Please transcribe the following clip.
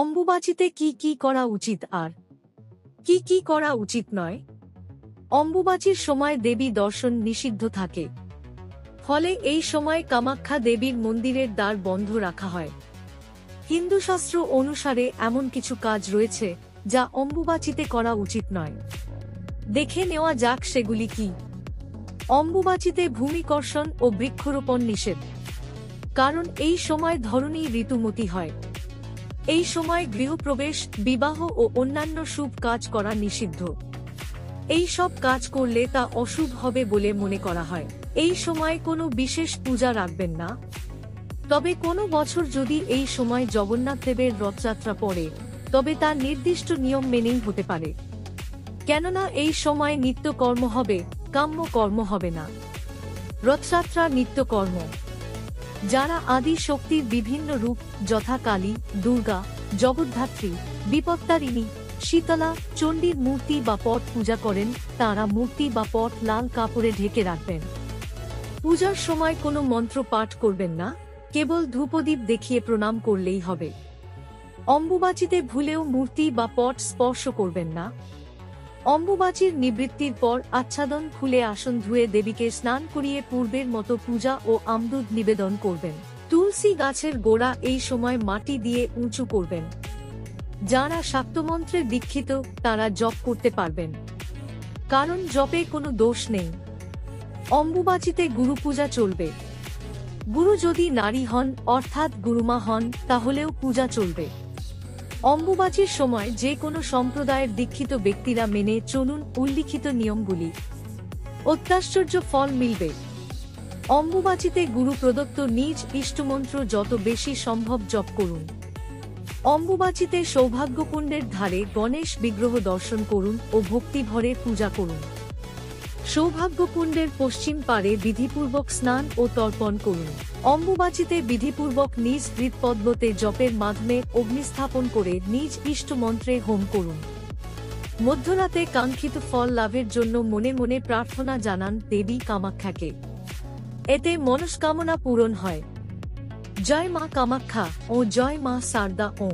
অম্বুবাচীতে কি কি করা উচিত আর কি কি করা উচিত নয়? অম্বুবাচীর সময় দেবী দর্শন নিষিদ্ধ থাকে। ফলে এই সময় কামাখ্যা দেবীর মন্দিরের দ্বার বন্ধ রাখা হয়। হিন্দু শাস্ত্র অনুসারে এমন কিছু কাজ রয়েছে যা অম্বুবাচীতে করা উচিত নয়। দেখে নেওয়া যাক সেগুলি কি। অম্বুবাচীতে ভূমিকর্ষণ ও বৃক্ষরোপণ নিষেধ, কারণ এই সময় ধরণী ঋতুমতী হয়। এই সময় গৃহপ্রবেশ, বিবাহ ও অন্যান্য শুভ কাজ করা নিষিদ্ধ। এই সব কাজ করলে তা অশুভ হবে বলে মনে করা হয়। এই সময় কোনো বিশেষ পূজা রাখবেন না। তবে কোনো বছর যদি এই সময় জগন্নাথ দেবের রথযাত্রা পড়ে, তবে তা নির্দিষ্ট নিয়ম মেনেই হতে পারে। কেননা এই সময় নিত্যকর্ম হবে, কাম্য কর্ম হবে না। রথযাত্রা নিত্যকর্ম। যারা আদি শক্তির বিভিন্ন রূপ যথা কালী, দুর্গা, জগদ্ধাত্রী, বিপত্তারিণী, শীতলা, চণ্ডীর মূর্তি বা পট পূজা করেন, তাঁরা মূর্তি বা পট লাল কাপড়ে ঢেকে রাখবেন। পূজার সময় কোনো মন্ত্র পাঠ করবেন না, কেবল ধূপদীপ দেখিয়ে প্রণাম করলেই হবে। অম্বুবাচীতে ভুলেও মূর্তি বা পট স্পর্শ করবেন না। অম্বুবাচীর নিবৃত্তির পর আচ্ছাদন খুলে আসন ধুয়ে দেবীকে স্নান করিয়ে পূর্বের মতো পূজা ও আমদুধ নিবেদন করবেন। তুলসী গাছের গোড়া এই সময় মাটি দিয়ে উঁচু করবেন। যারা শাক্তমন্ত্রে দীক্ষিত তারা জপ করতে পারবেন, কারণ জপে কোনো দোষ নেই। অম্বুবাচীতে গুরু পূজা চলবে। গুরু যদি নারী হন অর্থাৎ গুরুমা হন তাহলেও পূজা চলবে। অম্বুবাচীর সময় যে কোনো সম্প্রদায়ের দীক্ষিত ব্যক্তিরা মেনে চলুন উল্লিখিত নিয়মগুলি, অত্যাশ্চর্য ফল মিলবে। অম্বুবাচীতে গুরু প্রদত্ত নিজ ইষ্টমন্ত্র যত বেশি সম্ভব জপ করুন। অম্বুবাচীতে সৌভাগ্যকুণ্ডের ধারে গণেশ বিগ্রহ দর্শন করুন ও ভক্তিভরে পূজা করুন। সৌভাগ্যকুণ্ডের পশ্চিম পারে বিধিপূর্বক স্নান ও তর্পণ করুন। অম্বুবাচীতে বিধিপূর্বক নিজ হৃৎপদ্মতে জপের মাধ্যমে অগ্নিস্থাপন করে নিজ ইষ্টমন্ত্রে হোম করুন। মধ্যরাতে কাঙ্ক্ষিত ফল লাভের জন্য মনে মনে প্রার্থনা জানান দেবী কামাখ্যাকে। এতে মনস্কামনা পূরণ হয়। জয় মা কামাখ্যা ও জয় মা শারদা ও।